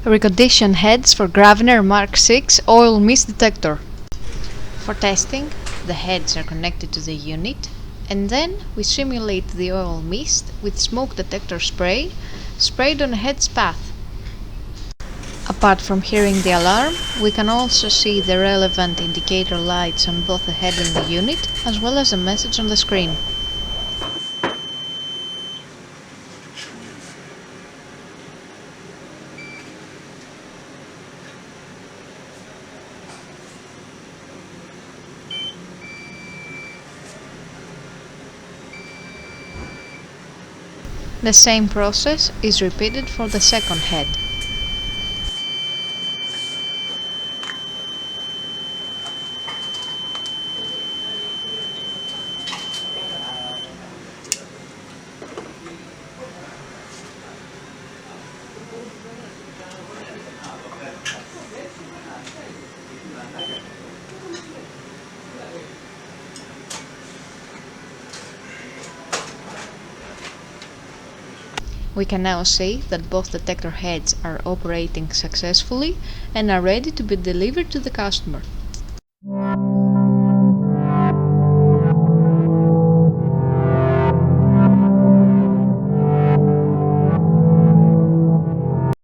Reconditioned heads for Gravner Mark 6 oil mist detector. For testing, the heads are connected to the unit, and then we simulate the oil mist with smoke detector spray sprayed on the head's path. Apart from hearing the alarm, we can also see the relevant indicator lights on both the head and the unit, as well as a message on the screen. The same process is repeated for the second head. We can now see that both detector heads are operating successfully and are ready to be delivered to the customer.